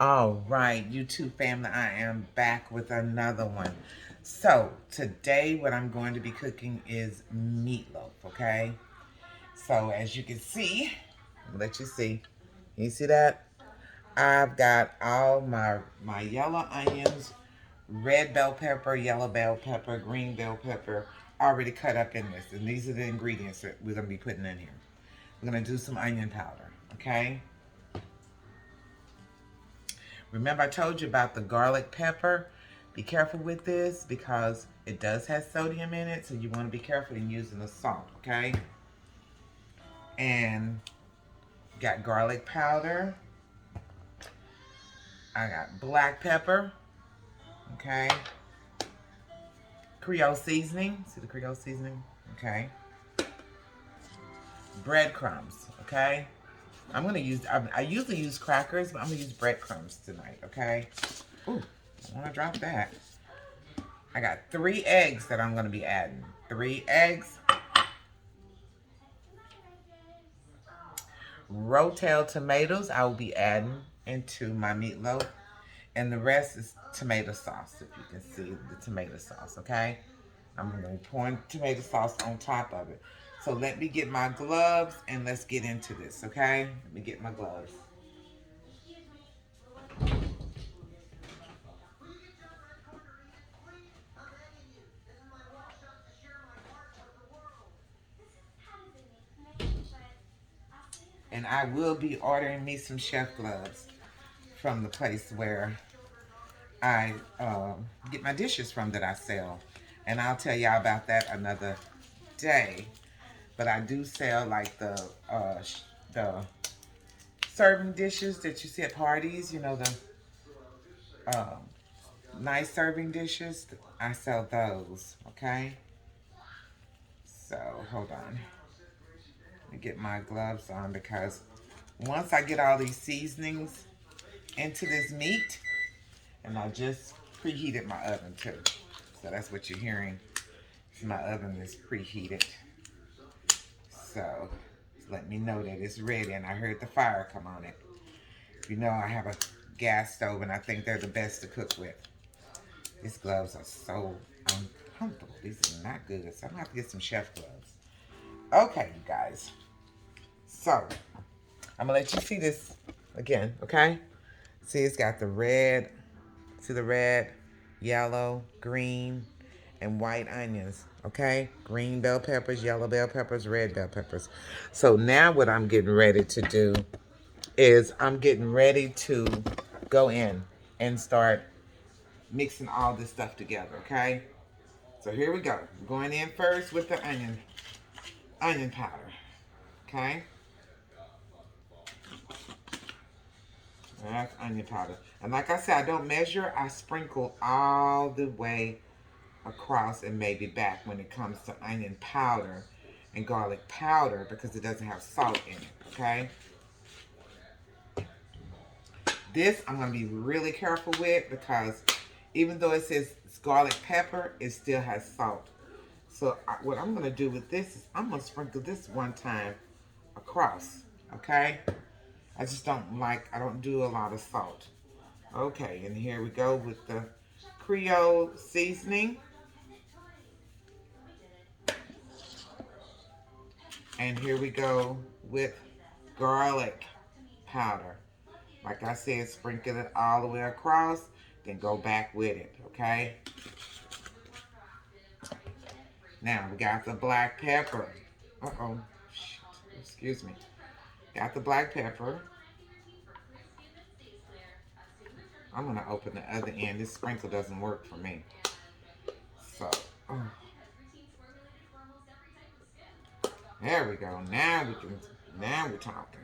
All right, YouTube family, I am back with another one. So, today what I'm going to be cooking is meatloaf, okay? So, as you can see, I'll let you see. You see that? I've got all my yellow onions, red bell pepper, yellow bell pepper, green bell pepper already cut up in this. And these are the ingredients that we're going to be putting in here. We're going to do some onion powder, okay? Remember I told you about the garlic pepper? Be careful with this because it does have sodium in it, so you want to be careful in using the salt, okay? And got garlic powder. I got black pepper, okay? Creole seasoning. See the Creole seasoning? Okay. Breadcrumbs, okay? I usually use crackers, but I'm going to use breadcrumbs tonight, okay? Ooh, I want to drop that. I got 3 eggs that I'm going to be adding. 3 eggs. Rotel tomatoes I will be adding into my meatloaf. And the rest is tomato sauce, if you can see the tomato sauce, okay? I'm going to be pouring tomato sauce on top of it. So let me get my gloves and let's get into this, okay? Let me get my gloves. And I will be ordering me some chef gloves from the place where I get my dishes from that I sell. And I'll tell y'all about that another day. But I do sell like the serving dishes that you see at parties. You know, the nice serving dishes. I sell those. Okay. So hold on. Let me get my gloves on because once I get all these seasonings into this meat, and I just preheated my oven too. So that's what you're hearing. My oven is preheated. So let me know that it's ready, and I heard the fire come on it. You know I have a gas stove, and I think they're the best to cook with. These gloves are so uncomfortable. These are not good. So I'm going to have to get some chef gloves. Okay, you guys. So I'm going to let you see this again, okay? See, it's got the red, see the red, yellow, green, and white onions, okay? Green bell peppers, yellow bell peppers, red bell peppers. So now what I'm getting ready to do is I'm getting ready to go in and start mixing all this stuff together, okay? So here we go. I'm going in first with the onion powder, okay? That's onion powder. And like I said, I don't measure. I sprinkle all the way across and maybe back when it comes to onion powder and garlic powder because it doesn't have salt in it, okay? This I'm going to be really careful with because even though it says it's garlic pepper, it still has salt. So what I'm going to do with this is I'm going to sprinkle this one time across, okay? I don't do a lot of salt. Okay, and here we go with the Creole seasoning. And here we go with garlic powder. Like I said, sprinkle it all the way across, then go back with it, okay? Now, we got the black pepper. Uh-oh. Excuse me. Got the black pepper. I'm going to open the other end. This sprinkle doesn't work for me. So, there we go. Now we're talking.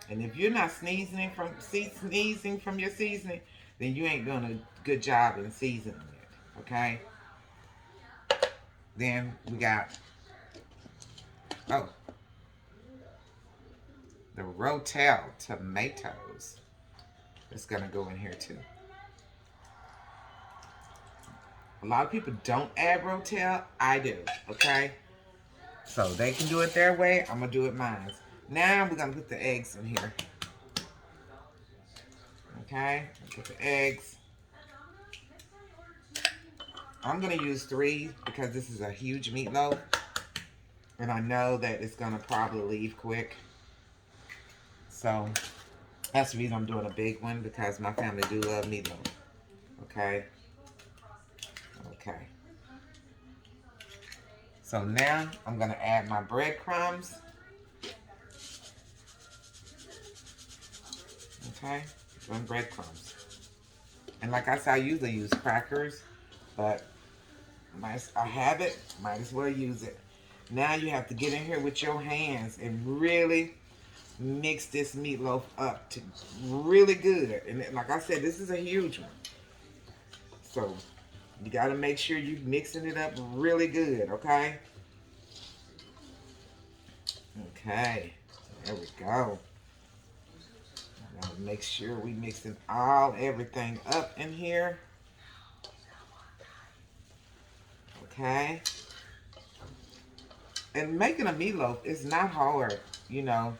And if you're not sneezing from your seasoning, then you ain't doing a good job in seasoning it, okay? Then we got, oh, the Rotel tomatoes. It's gonna go in here too. A lot of people don't add Rotel. I do, okay? So they can do it their way. I'm gonna do it mine. Now we're gonna put the eggs in here. Okay, get the eggs. I'm going to use 3 because this is a huge meatloaf. And I know that it's going to probably leave quick. So that's the reason I'm doing a big one, because my family do love meatloaf. Okay. Okay. So now I'm going to add my breadcrumbs. Okay. Doing breadcrumbs. And like I said, I usually use crackers, but I have it, might as well use it. Now you have to get in here with your hands and really mix this meatloaf up to really good. And like I said, this is a huge one. So you got to make sure you're mixing it up really good, okay? Okay, there we go. Now make sure we mixing everything up in here. Okay. And making a meatloaf is not hard, you know.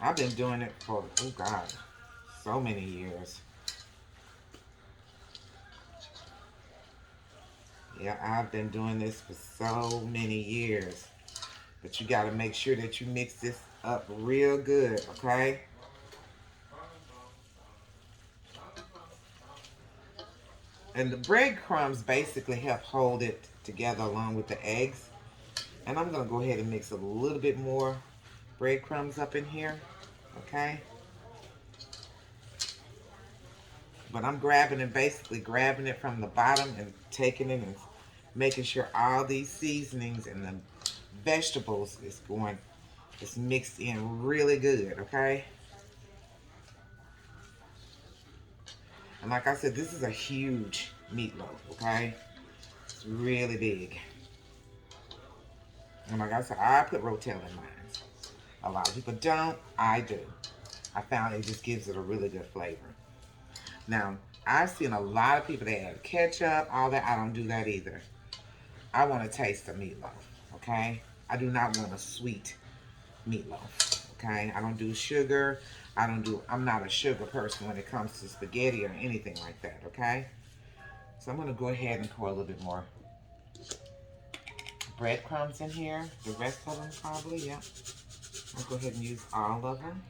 I've been doing it for, oh God, so many years. Yeah, I've been doing this for so many years. But you got to make sure that you mix this up real good, okay? And the breadcrumbs basically help hold it together along with the eggs. And I'm going to go ahead and mix a little bit more breadcrumbs up in here, okay? But I'm basically grabbing it from the bottom and taking it and making sure all these seasonings and the vegetables it's mixed in really good, okay? And like I said, this is a huge meatloaf, okay? It's really big. And like I said, I put Rotel in mine. A lot of people don't. I do. I found it just gives it a really good flavor. Now, I've seen a lot of people that add ketchup, all that. I don't do that either. I want to taste the meatloaf, okay? I do not want a sweet meatloaf, okay? I don't do sugar. I'm not a sugar person when it comes to spaghetti or anything like that, okay? So I'm going to go ahead and pour a little bit more breadcrumbs in here. The rest of them probably, yeah. I'll go ahead and use all of them.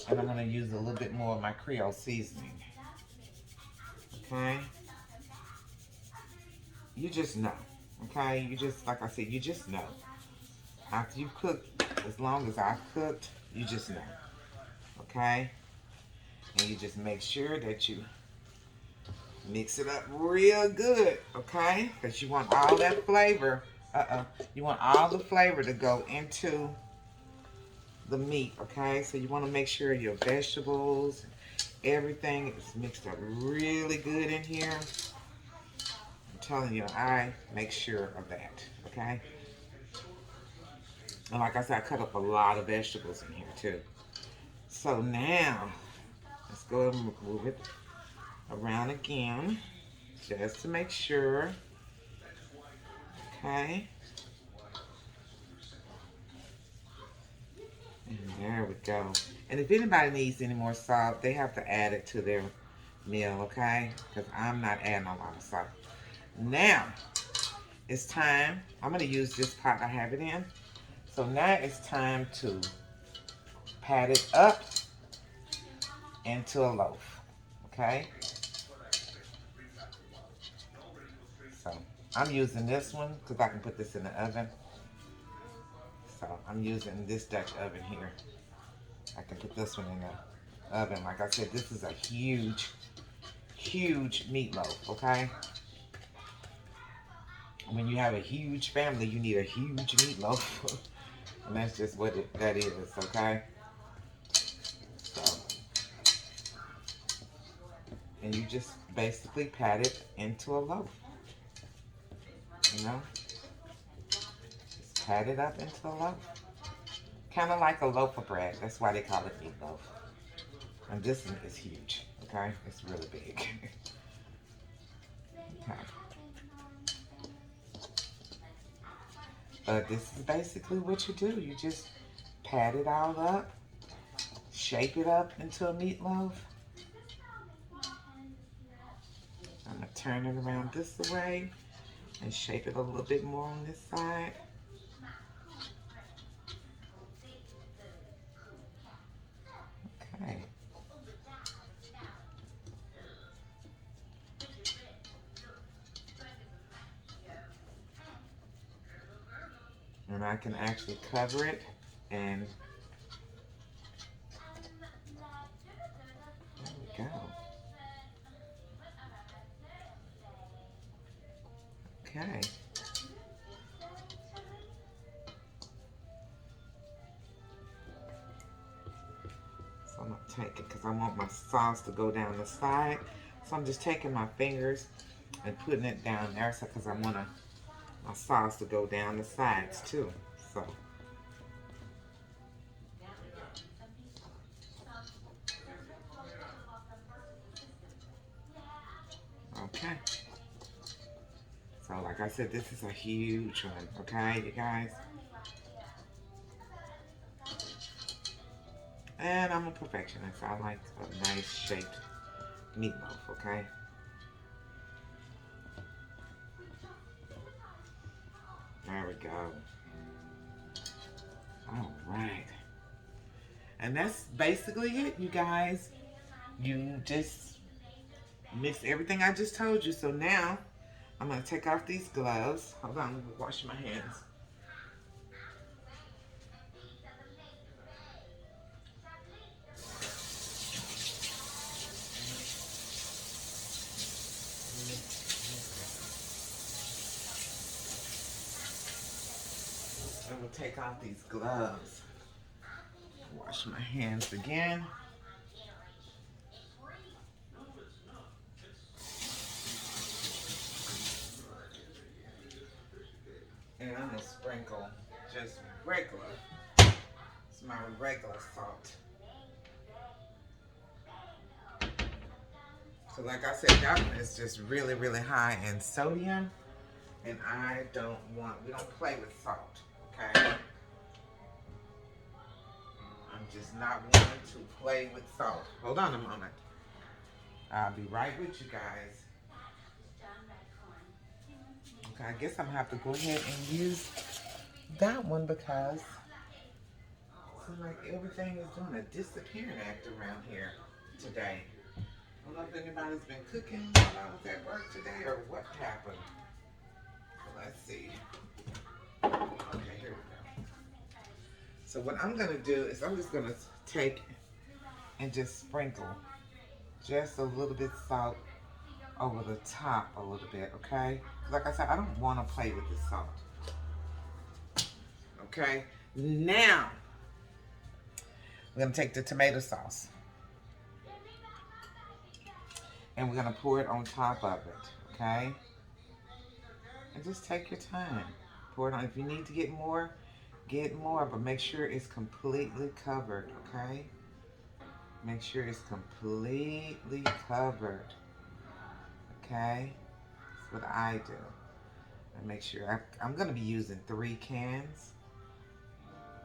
And I'm going to use a little bit more of my Creole seasoning. Okay? You just know. Okay? You just, like I said, you just know. After you've cooked, as long as I've cooked, you just know. Okay? And you just make sure that you mix it up real good. Okay? Because you want all that flavor. You want all the flavor to go into the meat, okay? So you want to make sure your vegetables, everything is mixed up really good in here. I'm telling you, I make sure of that, okay? And like I said, I cut up a lot of vegetables in here too. So now, let's go and move it around again, just to make sure, okay? And there we go. And if anybody needs any more salt, they have to add it to their meal, okay? Because I'm not adding a lot of salt. Now, it's time. I'm going to use this pot I have it in. So now it's time to pat it up into a loaf, okay? So I'm using this one because I can put this in the oven. So I'm using this Dutch oven here. I can put this one in the oven. Like I said, this is a huge, huge meatloaf, okay? When you have a huge family, you need a huge meatloaf. And that's just what that is, okay? So, and you just basically pat it into a loaf. You know? Just pat it up into a loaf. Kind of like a loaf of bread. That's why they call it meatloaf. And this one is huge, okay? It's really big. Okay. But this is basically what you do. You just pat it all up, shape it up into a meatloaf, turn it around this way and shape it a little bit more on this side. Okay. And I can actually cover it and there we go. Okay. So I'm going to take it because I want my sauce to go down the side. So I'm just taking my fingers and putting it down there because I want my sauce to go down the sides too. So. Okay. So like I said, this is a huge one, okay, you guys? And I'm a perfectionist. I like a nice shaped meatloaf, okay? There we go. All right. And that's basically it, you guys. You just mix everything I just told you. So now I'm going to take off these gloves. Hold on, I'm going to wash my hands. I'm going to take off these gloves. Wash my hands again. And I'm going to sprinkle just regular. It's my regular salt. So like I said, that one is just really, really high in sodium. And we don't play with salt, okay? I'm just not wanting to play with salt. Hold on a moment. I'll be right with you guys. Okay, I guess I'm gonna have to go ahead and use that one because it seems like everything is doing a disappearing act around here today. I don't know if anybody's been cooking while I was at work today or what happened. So let's see. Okay, here we go. So what I'm gonna do is I'm just gonna take and just sprinkle just a little bit salt over the top a little bit, okay? Like I said, I don't want to play with the salt. Okay, now we're gonna take the tomato sauce and we're gonna pour it on top of it, okay? And just take your time. Pour it on. If you need to get more, but make sure it's completely covered, okay? Make sure it's completely covered, okay? That's what I do. And make sure, I'm gonna be using 3 cans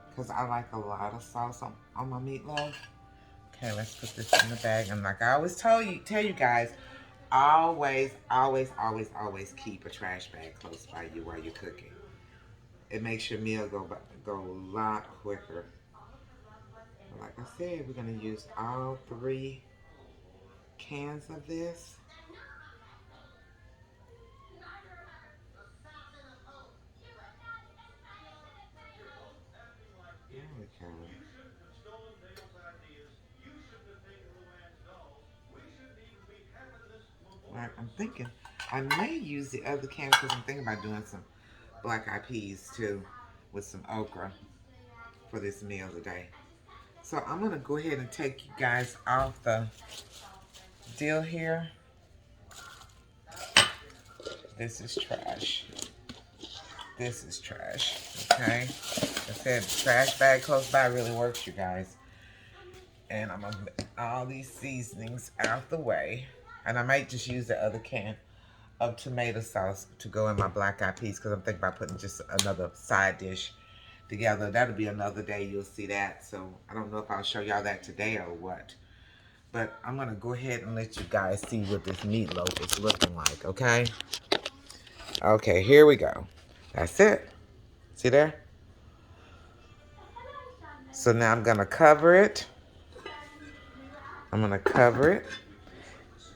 because I like a lot of sauce on my meatloaf. Okay, let's put this in the bag. And like I always tell you guys, always keep a trash bag close by you while you're cooking. It makes your meal go a lot quicker. Like I said, we're gonna use all 3 cans of this. There we go. Right, I'm thinking I may use the other can because I'm thinking about doing some black eyed peas too with some okra for this meal today. So I'm gonna go ahead and take you guys off the deal here. This is trash. This is trash. Okay. I said trash bag close by really works, you guys. And I'm gonna get all these seasonings out the way. And I might just use the other can of tomato sauce to go in my black eyed peas because I'm thinking about putting just another side dish together. That'll be another day you'll see that. So I don't know if I'll show y'all that today or what. But I'm going to go ahead and let you guys see what this meatloaf is looking like, okay? Okay, here we go. That's it. See there? So now I'm going to cover it. I'm going to cover it.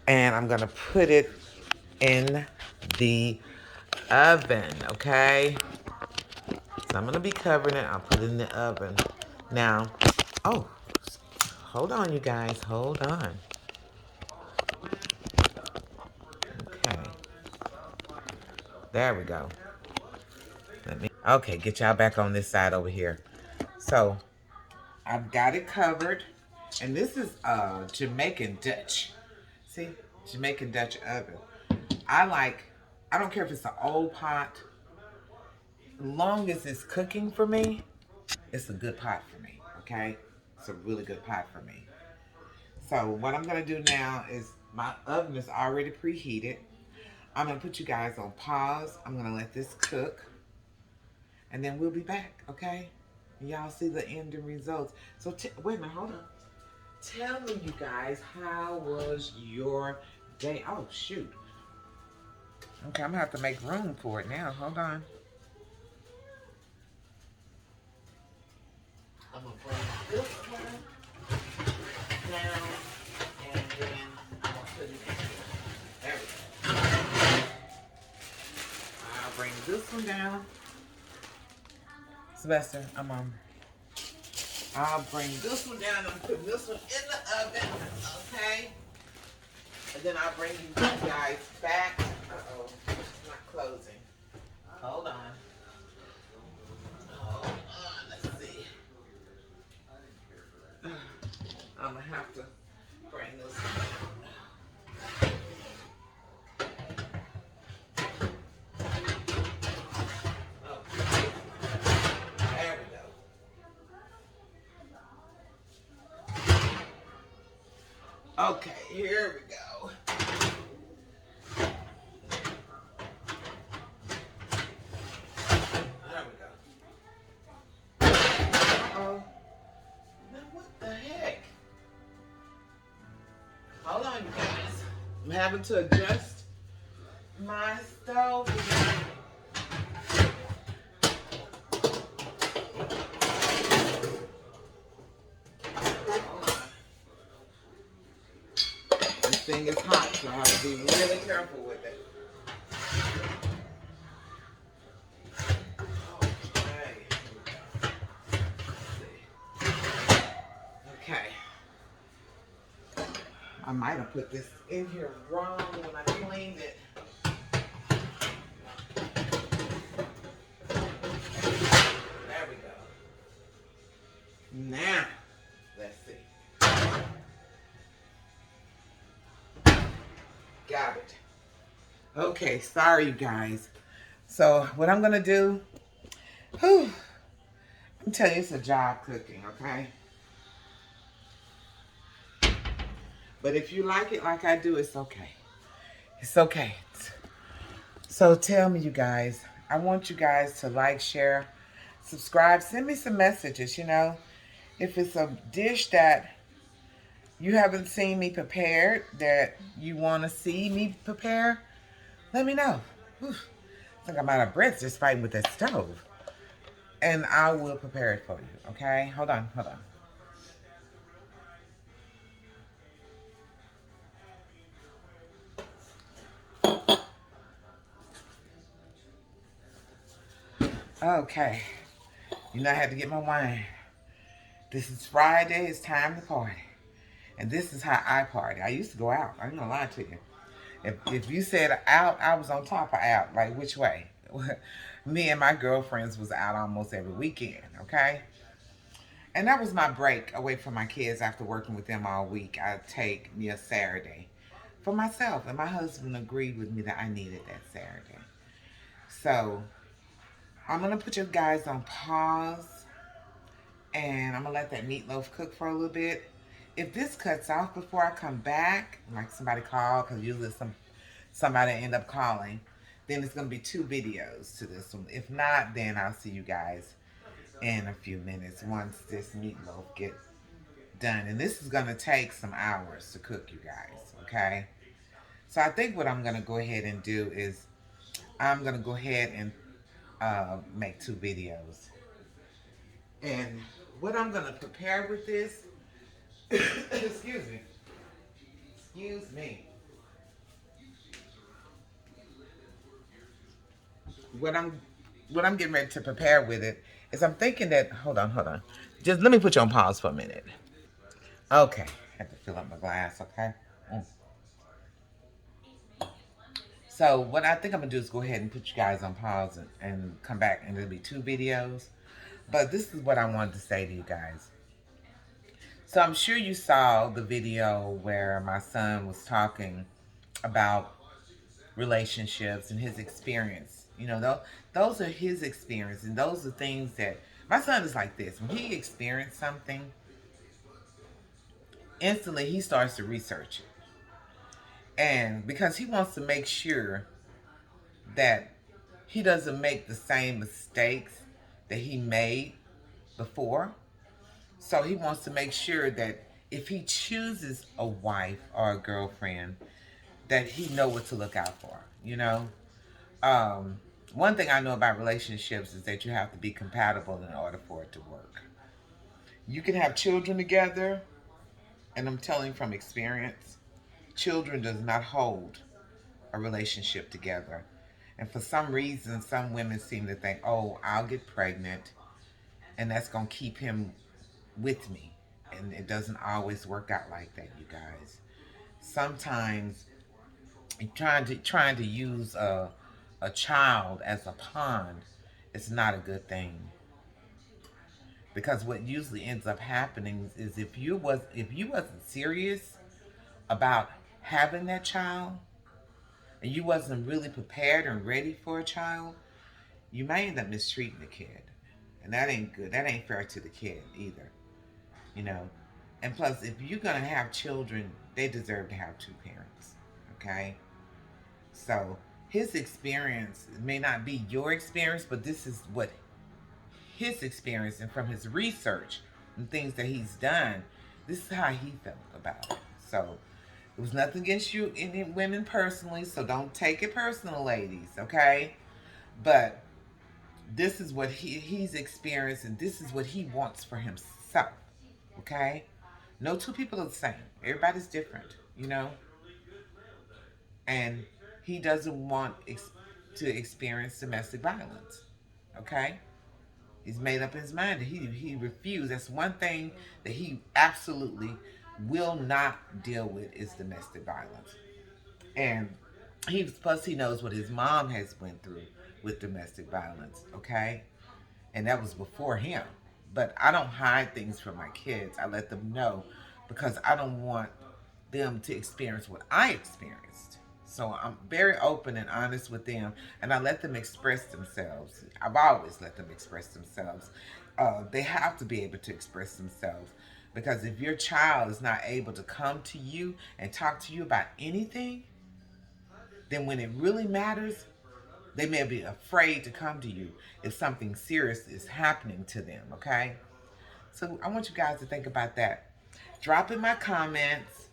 And I'm going to put it in the oven, okay? So I'm going to be covering it. I'll put it in the oven. Now, oh, hold on, you guys. Hold on. Okay. There we go. Okay, get y'all back on this side over here. So, I've got it covered. And this is Jamaican Dutch. See? Jamaican Dutch oven. I don't care if it's an old pot. Long as it's cooking for me, it's a good pot for me, okay? It's a really good pot for me. So what I'm going to do now is my oven is already preheated. I'm going to put you guys on pause. I'm going to let this cook. And then we'll be back, okay? Y'all see the ending results. So wait a minute, hold on. Tell me, you guys, how was your day? Oh, shoot. Okay, I'm going to have to make room for it now. Hold on. I'm going to bring this one down, and then I'm going to put it in here. There we go. I'll bring this one down. Sylvester, I'll bring this one down. I'm putting this one in the oven, okay? And then I'll bring you guys back. Uh-oh, it's not closing. Hold on. Hold on, let's see. I'm going to have to bring this one. Okay. There we go. Okay, here we go. There we go. Uh-oh. Now what the heck? Hold on, you guys. I'm having to adjust my stove. This thing is hot, so I have to be really careful with it. Okay. I might have put this in here wrong when I cleaned it. There we go. Now, let's see. Got it. Okay, sorry you guys. So what I'm gonna do, I'm telling you, it's a job cooking, okay? But if you like it like I do, it's okay. It's okay. So tell me, you guys, I want you guys to like, share, subscribe, send me some messages, you know. If it's a dish that you haven't seen me prepared, that you want to see me prepare, let me know. Whew. I think I'm out of breath just fighting with that stove. And I will prepare it for you, okay? Hold on, hold on. Okay. You know I had to get my wine. This is Friday. It's time to party. And this is how I party. I used to go out. I ain't gonna lie to you. If you said out, I was on top of out. Like, which way? Me and my girlfriends was out almost every weekend, okay? And that was my break away from my kids after working with them all week. I'd take me a Saturday for myself. And my husband agreed with me that I needed that Saturday. So, I'm going to put you guys on pause. And I'm going to let that meatloaf cook for a little bit. If this cuts off before I come back, like somebody called, because usually somebody end up calling, then it's going to be 2 videos to this one. If not, then I'll see you guys in a few minutes once this meatloaf gets done. And this is going to take some hours to cook, you guys, okay? So I think what I'm going to go ahead and do is I'm going to go ahead and make 2 videos. And what I'm going to prepare with this, excuse me, excuse me. What I'm what I'm getting ready to prepare with it is I'm thinking that hold on. Just let me put you on pause for a minute. Okay. I have to fill up my glass, okay? Mm. So what I think I'm gonna do is go ahead and put you guys on pause and come back, and there'll be 2 videos. But this is what I wanted to say to you guys. So I'm sure you saw the video where my son was talking about relationships and his experience. You know, those are his experience, and those are things that my son is like this. When he experienced something, instantly he starts to research it. And because he wants to make sure that he doesn't make the same mistakes that he made before. So he wants to make sure that if he chooses a wife or a girlfriend, that he know what to look out for, you know? Um, One thing I know about relationships is that you have to be compatible in order for it to work. You can have children together, and I'm telling from experience, children does not hold a relationship together. And for some reason, some women seem to think, oh, I'll get pregnant and that's going to keep him with me. And it doesn't always work out like that, you guys. Sometimes trying to use a child as a pawn is not a good thing, because what usually ends up happening is if you wasn't serious about having that child, and you wasn't really prepared and ready for a child, you may end up mistreating the kid, and that ain't good. That ain't fair to the kid either, you know. And plus, if you're gonna have children, they deserve to have 2 parents. Okay, so his experience may not be your experience, but this is what his experience, and from his research and things that he's done, this is how he felt about it. So it was nothing against you, any women personally, so don't take it personal, ladies, okay? But this is what he's experienced, and this is what he wants for himself, okay? No 2 people are the same. Everybody's different, you know? And he doesn't want to experience domestic violence, okay? He's made up his mind. He refused. That's one thing that he absolutely will not deal with is domestic violence. And he knows what his mom has went through with domestic violence, okay? And that was before him. But I don't hide things from my kids. I let them know because I don't want them to experience what I experienced. So I'm very open and honest with them, and I let them express themselves. I've always let them express themselves. They have to be able to express themselves, because if your child is not able to come to you and talk to you about anything, then when it really matters, they may be afraid to come to you if something serious is happening to them, okay? So I want you guys to think about that. Drop in my comments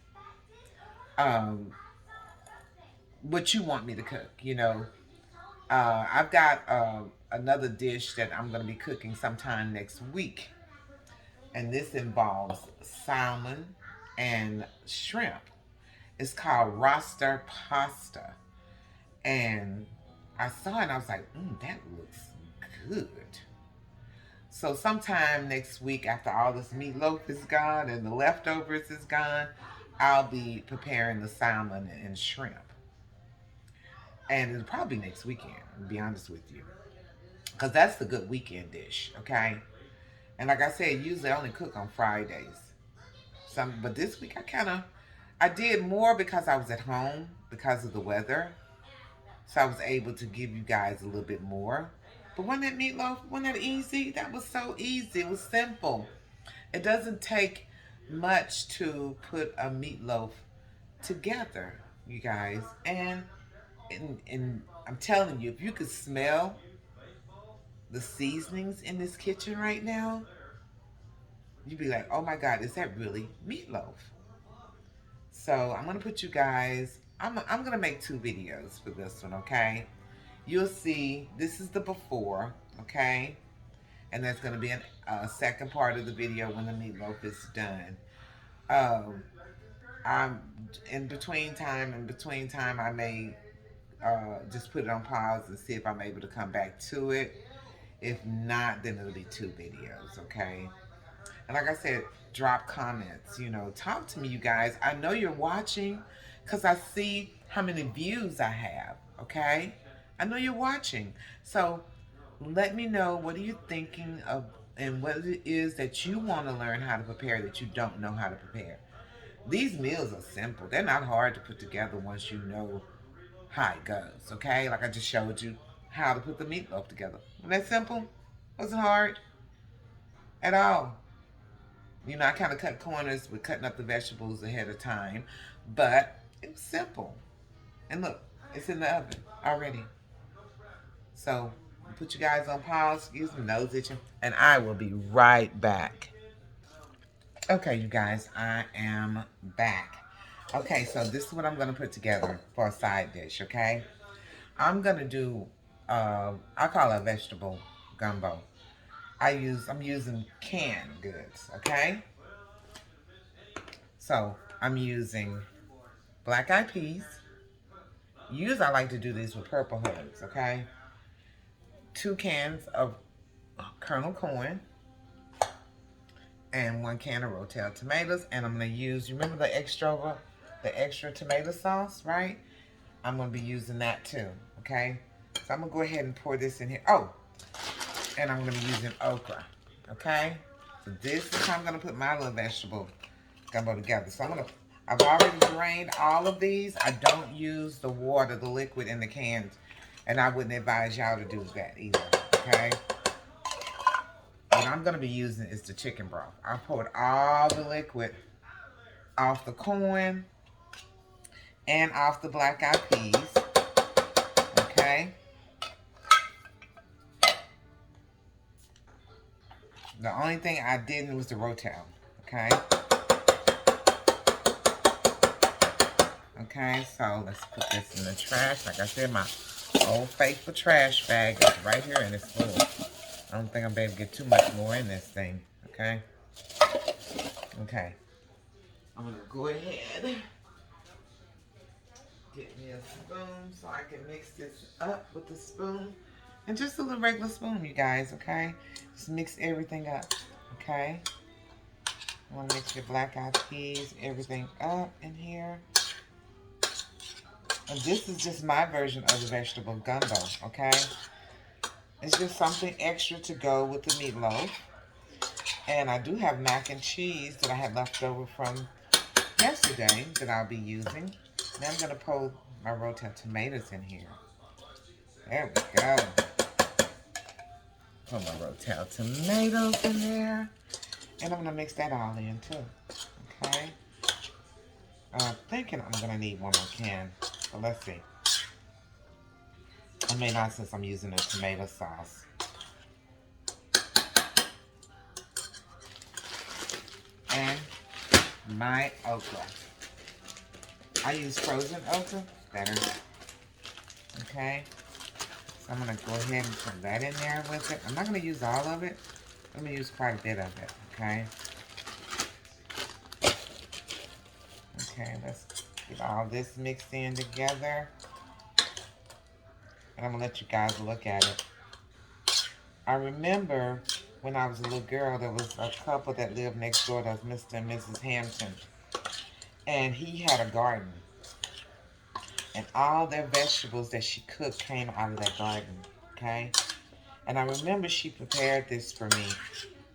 um, what you want me to cook. You know, I've got another dish that I'm going to be cooking sometime next week, and this involves salmon and shrimp. It's called roster pasta, and I saw it and I was like, that looks good. So sometime next week, after all this meatloaf is gone and the leftovers is gone, I'll be preparing the salmon and shrimp. And it'll probably be next weekend, to be honest with you. Because that's the good weekend dish, okay? And like I said, usually I only cook on Fridays. But this week I did more because I was at home because of the weather. So I was able to give you guys a little bit more. But wasn't that easy? That was so easy. It was simple. It doesn't take much to put a meatloaf together, you guys. And I'm telling you, if you could smell the seasonings in this kitchen right now, you'd be like, oh my God, is that really meatloaf? So I'm gonna put you guys. I'm gonna make 2 videos for this one, okay? You'll see. This is the before, okay? And there's gonna be a second part of the video when the meatloaf is done. Um, I'm in between time, I may just put it on pause and see if I'm able to come back to it. If not, then it'll be 2 videos, okay? And like I said, drop comments. Talk to me, you guys. I know you're watching because I see how many views I have, okay? I know you're watching. So let me know, what are you thinking of, and what it is that you want to learn how to prepare that you don't know how to prepare. These meals are simple. They're not hard to put together once you know how it goes, okay? Like I just showed you how to put the meatloaf together. Wasn't that simple? Wasn't hard at all. I kind of cut corners with cutting up the vegetables ahead of time, but it was simple. And look, it's in the oven already. So, I'll put you guys on pause, excuse me, nose itching, and I will be right back. Okay, you guys, I am back. Okay, so this is what I'm going to put together for a side dish, okay? I'm going to do, I call it a vegetable gumbo. I'm using canned goods, okay? So, I'm using black eyed peas. Usually I like to do these with purple herbs, okay? 2 cans of kernel corn and 1 can of Rotel tomatoes. And I'm going to use, you remember the extra tomato sauce, right? I'm going to be using that too, okay? So I'm going to go ahead and pour this in here. Oh, and I'm going to be using okra, okay? So this is how I'm going to put my little vegetable gumbo together. So I've already drained all of these. I don't use the water, the liquid in the cans. And I wouldn't advise y'all to do that either, okay? What I'm going to be using is the chicken broth. I poured all the liquid off the corn and off the black eyed peas, okay? The only thing I didn't was the Rotel, okay? Okay, so let's put this in the trash. Like I said, my old faithful trash bag is right here and it's full. I don't think I'm able to get too much more in this thing, okay? Okay. I'm going to go ahead, get me a spoon so I can mix this up with the spoon. And just a little regular spoon, you guys, okay? Just mix everything up, okay? I want to mix your black eyed peas, everything up in here. And this is just my version of the vegetable gumbo, okay? It's just something extra to go with the meatloaf. And I do have mac and cheese that I had left over from yesterday that I'll be using. Now I'm going to pour my Rotel tomatoes in here. There we go. Put my Rotel tomatoes in there. And I'm going to mix that all in too. Okay. I'm thinking I'm going to need 1 more can. But let's see. I may not, since I'm using a tomato sauce. And my okra. I use frozen okra. Better. Okay. So I'm going to go ahead and put that in there with it. I'm not going to use all of it. I'm going to use quite a bit of it. Okay. Okay, let's get all this mixed in together. And I'm going to let you guys look at it. I remember when I was a little girl, there was a couple that lived next door. That was Mr. and Mrs. Hampton. And he had a garden. And all their vegetables that she cooked came out of that garden. Okay? And I remember she prepared this for me.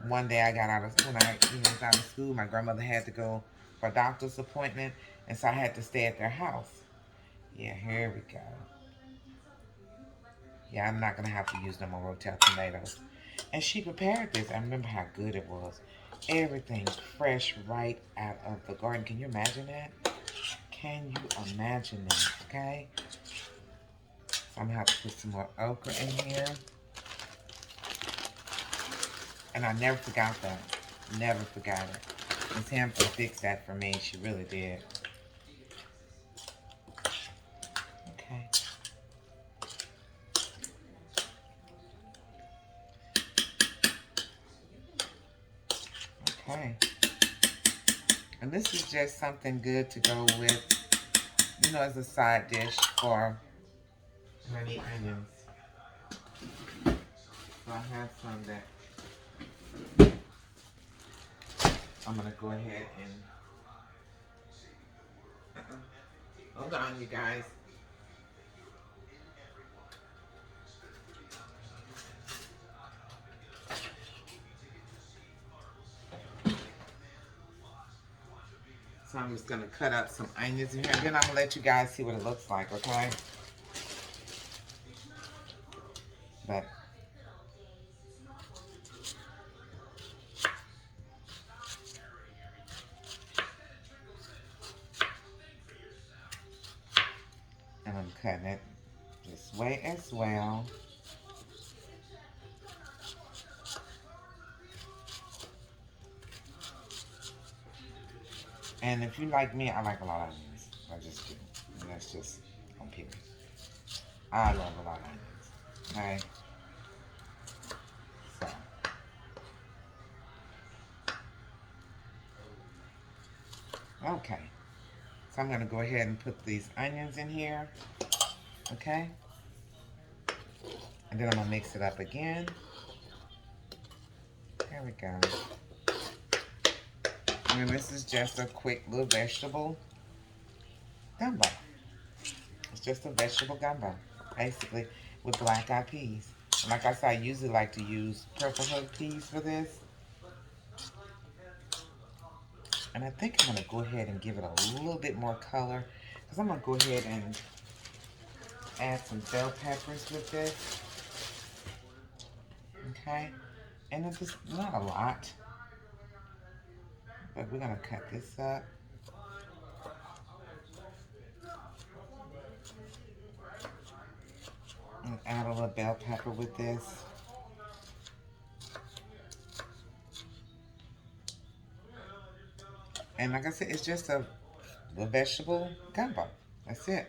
One day I got out of, when I was out of school, my grandmother had to go for a doctor's appointment. And so I had to stay at their house. Yeah, here we go. Yeah, I'm not going to have to use no more Rotel tomatoes. And she prepared this. I remember how good it was. Everything fresh right out of the garden. Can you imagine that? Can you imagine that? Okay? So I'm going to have to put some more okra in here. And I never forgot that. Never forgot it. Miss Hampton fixed that for me. She really did. Okay. Okay. And this is just something good to go with, you know, as a side dish for honey onions. So I have some that I'm going to go ahead and... Hold on, you guys. So I'm just going to cut up some onions in here. And then I'm going to let you guys see what it looks like, okay? But and I'm cutting it this way as well. And if you like me, I like a lot of onions. I just do. And that's just on period. I love a lot of onions. Okay? So. Okay. So I'm going to go ahead and put these onions in here. Okay? And then I'm going to mix it up again. There we go. And this is just a quick little vegetable gumbo. It's just a vegetable gumbo, basically, with black-eyed peas. And like I said, I usually like to use purple hook peas for this. And I think I'm going to go ahead and give it a little bit more color, because I'm going to go ahead and add some bell peppers with this. Okay? And it's just not a lot, but we're going to cut this up. And add a little bell pepper with this. And like I said, it's just a vegetable gumbo. That's it.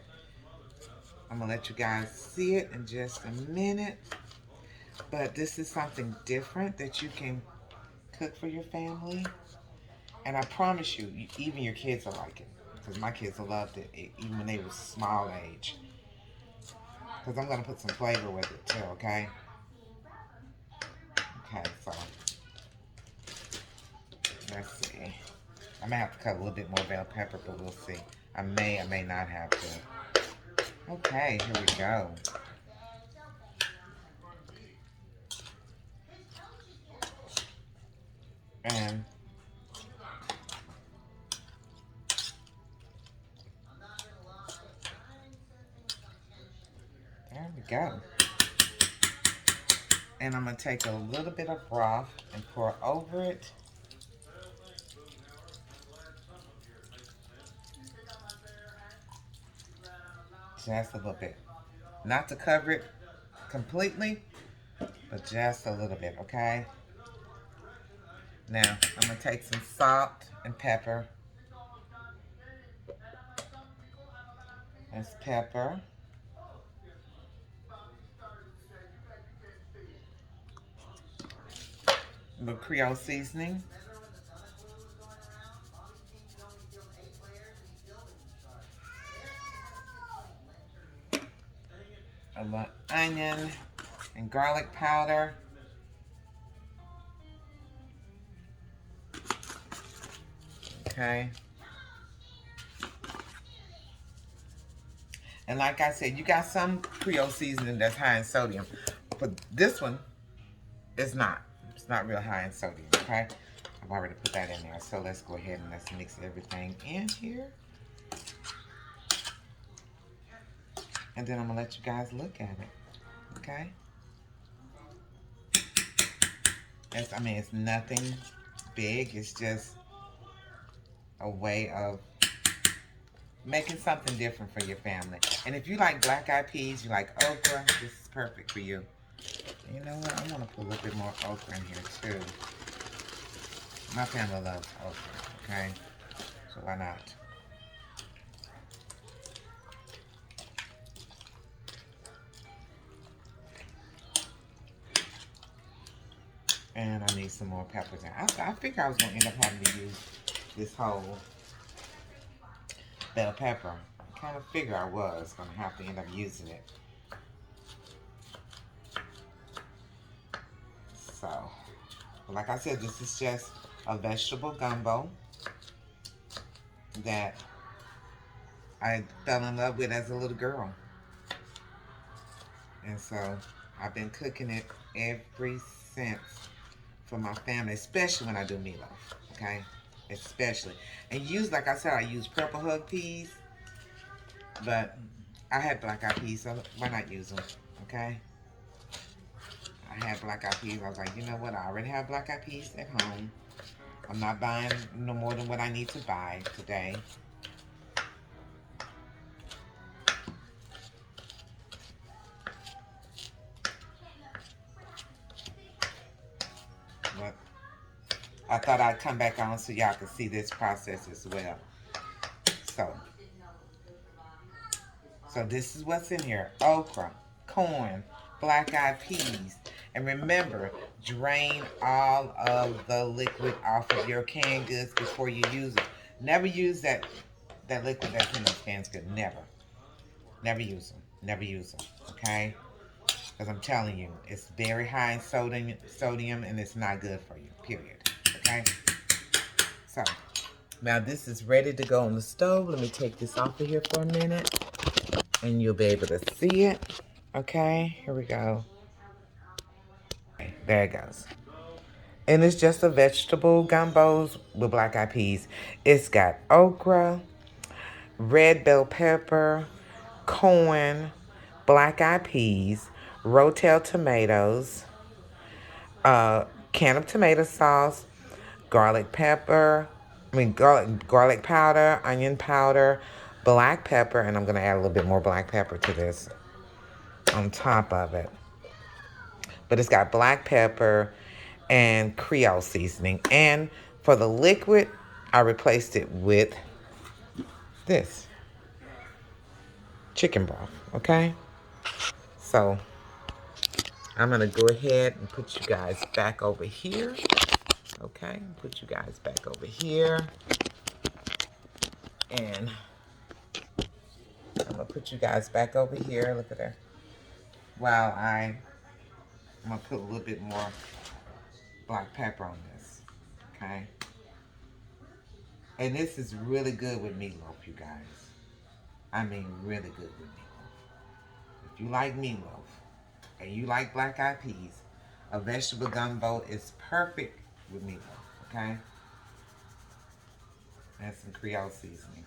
I'm going to let you guys see it in just a minute. But this is something different that you can cook for your family. And I promise you, even your kids will like it. Because my kids loved it, even when they were small age. Because I'm going to put some flavor with it too, okay? Okay, so let's see. I may have to cut a little bit more bell pepper, but we'll see. I may not have to. Okay, here we go. And there we go. And I'm going to take a little bit of broth and pour over it. Just a little bit. Not to cover it completely, but just a little bit, okay? Now, I'm going to take some salt and pepper. That's pepper. A little Creole seasoning. A little onion and garlic powder. Okay. And like I said, you got some Creole seasoning that's high in sodium. But this one is not. It's not real high in sodium, okay? I've already put that in there. So let's go ahead and let's mix everything in here. And then I'm going to let you guys look at it, okay? It's nothing big. It's just a way of making something different for your family. And if you like black-eyed peas, you like okra, this is perfect for you. You know what? I'm going to put a little bit more okra in here, too. My family loves okra, okay? So why not? And I need some more peppers. I figured I was going to end up having to use this whole bell pepper. I kind of figured I was going to have to end up using it. So, like I said, this is just a vegetable gumbo that I fell in love with as a little girl. And so, I've been cooking it ever since for my family, especially when I do meatloaf, okay? Especially. And use, like I said, I use purple hug peas, but I had black eyed peas, so why not use them, okay? I had black eyed peas. I was like, you know what? I already have black eyed peas at home. I'm not buying no more than what I need to buy today. But I thought I'd come back on so y'all could see this process as well. So this is what's in here. Okra, corn, black-eyed peas. And remember, drain all of the liquid off of your canned goods before you use it. Never use that liquid that's in those canned goods. Never. Never use them. Never use them. Okay? Because I'm telling you, it's very high in sodium and it's not good for you. Period. Okay? So, now this is ready to go on the stove. Let me take this off of here for a minute. And you'll be able to see it. Okay, here we go. Okay, there it goes. And it's just a vegetable gumbos with black eyed peas. It's got okra, red bell pepper, corn, black eyed peas, rotel tomatoes, can of tomato sauce, garlic pepper, garlic powder, onion powder, black pepper, and I'm going to add a little bit more black pepper to this on top of it. But it's got black pepper and Creole seasoning. And for the liquid, I replaced it with this chicken broth, okay? So I'm going to go ahead and put you guys back over here, okay? Put you guys back over here. And I'm going to put you guys back over here. Look at that. While I'm going to put a little bit more black pepper on this, okay? And this is really good with meatloaf, you guys. I mean, really good with meatloaf. If you like meatloaf and you like black eyed peas, a vegetable gumbo is perfect with meatloaf, okay? And some Creole seasoning.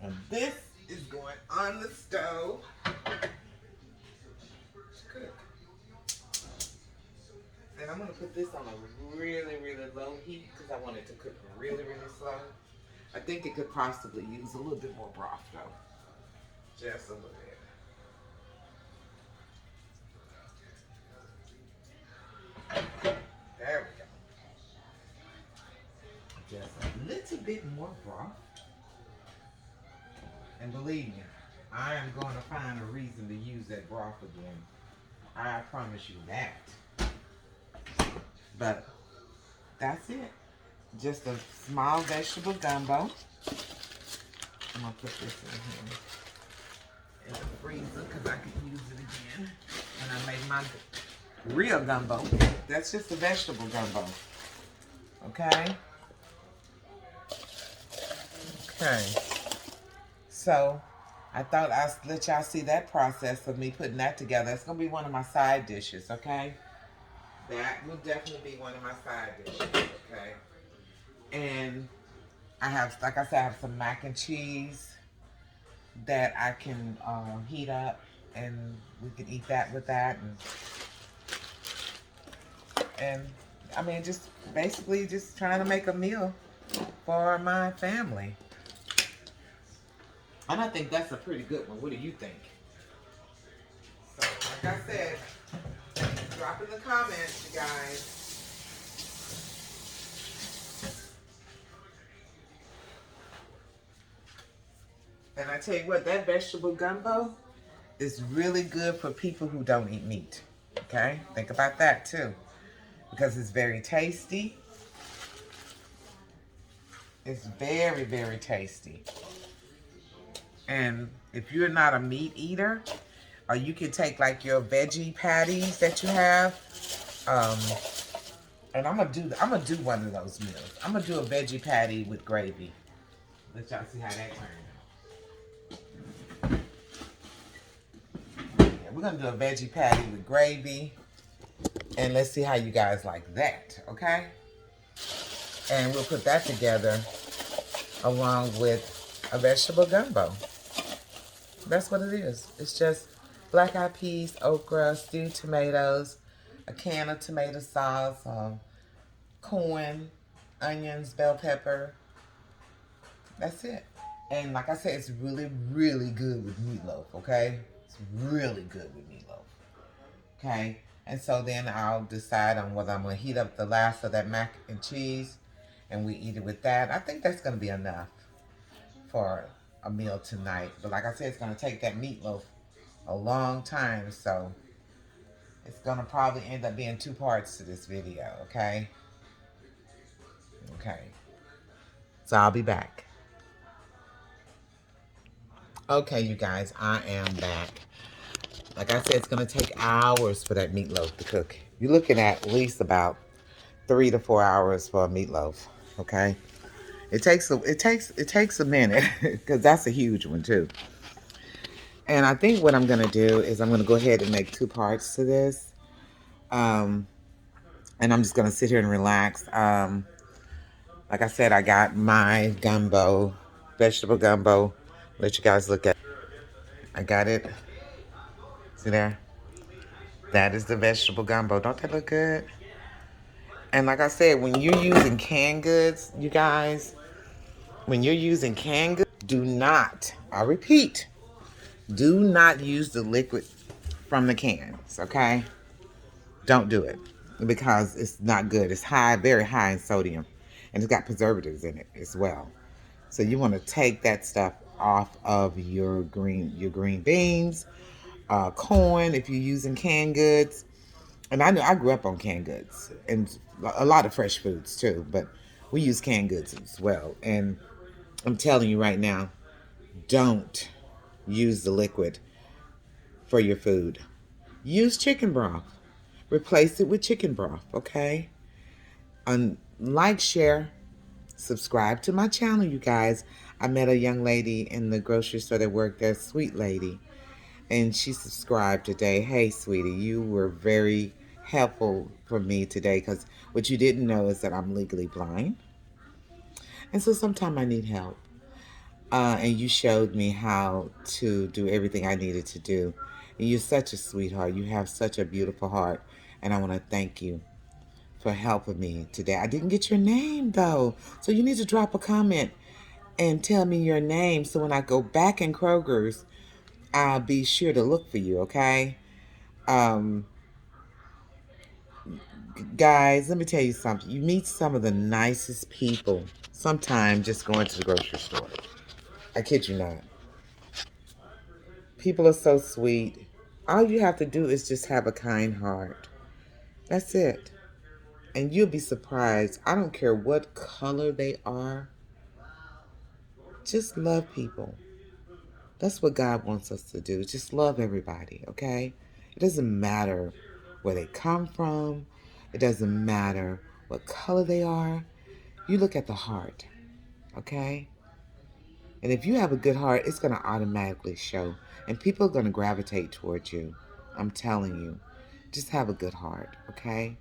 And this is going on the stove. Cook. And I'm going to put this on a really, really low heat because I want it to cook really, really slow. I think it could possibly use a little bit more broth though. Just a little bit. There we go. Just a little bit more broth. And believe me, I am going to find a reason to use that broth again. I promise you that. But that's it. Just a small vegetable gumbo. I'm going to put this in here in the freezer because I can use it again. And I make my real gumbo. That's just a vegetable gumbo. Okay? Okay. So, I thought I'd let y'all see that process of me putting that together. It's going to be one of my side dishes, okay? That will definitely be one of my side dishes, okay? And I have, like I said, I have some mac and cheese that I can heat up, and we can eat that with that. And I mean, just basically just trying to make a meal for my family. And I think that's a pretty good one. What do you think? So, like I said, drop in the comments, you guys. And I tell you what, that vegetable gumbo is really good for people who don't eat meat. Okay? Think about that too. Because it's very tasty. It's very, very tasty. And if you're not a meat eater, or you can take like your veggie patties that you have, um, and I'm gonna do one of those meals. I'm gonna do a veggie patty with gravy. Let y'all see how that turned out. Yeah, we're gonna do a veggie patty with gravy, and let's see how you guys like that. Okay, and we'll put that together along with a vegetable gumbo. That's what it is. It's just black eyed peas, okra, stewed tomatoes, a can of tomato sauce, corn, onions, bell pepper. That's it. And like I said, it's really, really good with meatloaf, okay? It's really good with meatloaf, okay? And so then I'll decide on whether I'm going to heat up the last of that mac and cheese and we eat it with that. I think that's going to be enough for a meal tonight. But like I said, it's going to take that meatloaf a long time, so it's going to probably end up being 2 parts to this video, okay? Okay. So I'll be back. Okay, you guys, I am back. Like I said, it's going to take hours for that meatloaf to cook. You're looking at least about 3 to 4 hours for a meatloaf, okay? It takes a minute because that's a huge one too. And I think what I'm going to do is I'm going to go ahead and make 2 parts to this. And I'm just going to sit here and relax. Like I said, I got my gumbo, vegetable gumbo. Let you guys look at it. I got it. See there? That is the vegetable gumbo. Don't that look good? And like I said, when you're using canned goods, you guys, when you're using canned goods, do not, I repeat, do not use the liquid from the cans, okay? Don't do it because it's not good. It's high, very high in sodium, and it's got preservatives in it as well. So you want to take that stuff off of your green beans, corn if you're using canned goods. And I know I grew up on canned goods and a lot of fresh foods too, but we use canned goods as well. And I'm telling you right now, don't use the liquid for your food. Use chicken broth. Replace it with chicken broth, okay? Like, share, subscribe to my channel, you guys. I met a young lady in the grocery store that worked there, sweet lady, and she subscribed today. Hey, sweetie, you were very helpful for me today because what you didn't know is that I'm legally blind, and so sometimes I need help. And you showed me how to do everything I needed to do. And you're such a sweetheart. You have such a beautiful heart, and I want to thank you for helping me today. I didn't get your name though, so you need to drop a comment and tell me your name so when I go back in Kroger's, I'll be sure to look for you, okay? Um, guys, let me tell you something. You meet some of the nicest people sometimes just going to the grocery store. I kid you not. People are so sweet. All you have to do is just have a kind heart. That's it. And you'll be surprised. I don't care what color they are. Just love people. That's what God wants us to do. Just love everybody, okay? It doesn't matter where they come from. It doesn't matter what color they are. You look at the heart, okay? And if you have a good heart, it's going to automatically show. And people are going to gravitate towards you. I'm telling you. Just have a good heart, okay?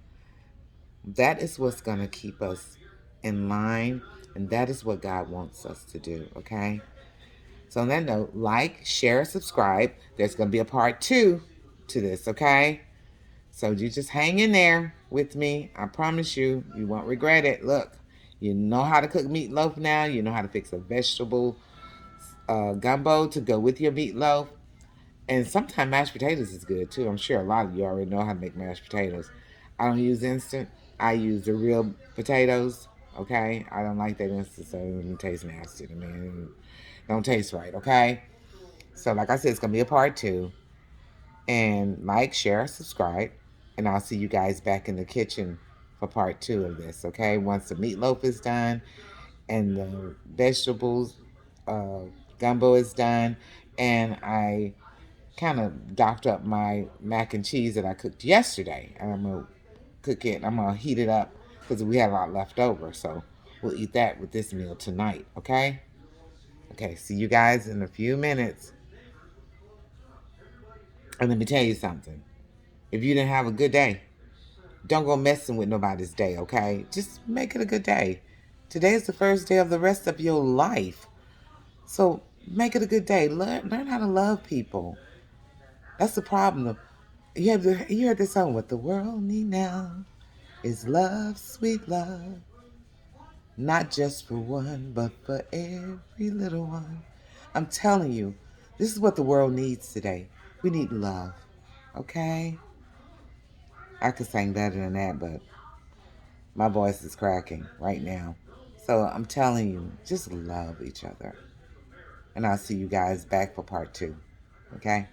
That is what's going to keep us in line. And that is what God wants us to do, okay? So on that note, like, share, subscribe. There's going to be a part 2 to this, okay? So you just hang in there with me. I promise you, you won't regret it. Look, you know how to cook meatloaf now. You know how to fix a vegetable gumbo to go with your meatloaf. And sometimes mashed potatoes is good too. I'm sure a lot of you already know how to make mashed potatoes. I don't use instant. I use the real potatoes. Okay? I don't like that necessarily. It tastes nasty to me. It don't taste right, okay? So, like I said, it's going to be a part two. And like, share, subscribe. And I'll see you guys back in the kitchen for part two of this, okay? Once the meatloaf is done and the vegetables, uh, gumbo is done, and I kind of docked up my mac and cheese that I cooked yesterday. And I'm going to cook it. I'm going to heat it up because we had a lot left over. So we'll eat that with this meal tonight, okay? Okay, see you guys in a few minutes. And let me tell you something. If you didn't have a good day, don't go messing with nobody's day, okay? Just make it a good day. Today is the first day of the rest of your life. So make it a good day. Learn how to love people. That's the problem. You heard this song, What the World Need Now is Love, Sweet Love. Not just for one, but for every little one. I'm telling you, this is what the world needs today. We need love, okay? I could sing better than that, but my voice is cracking right now. So I'm telling you, just love each other. And I'll see you guys back for part two, okay?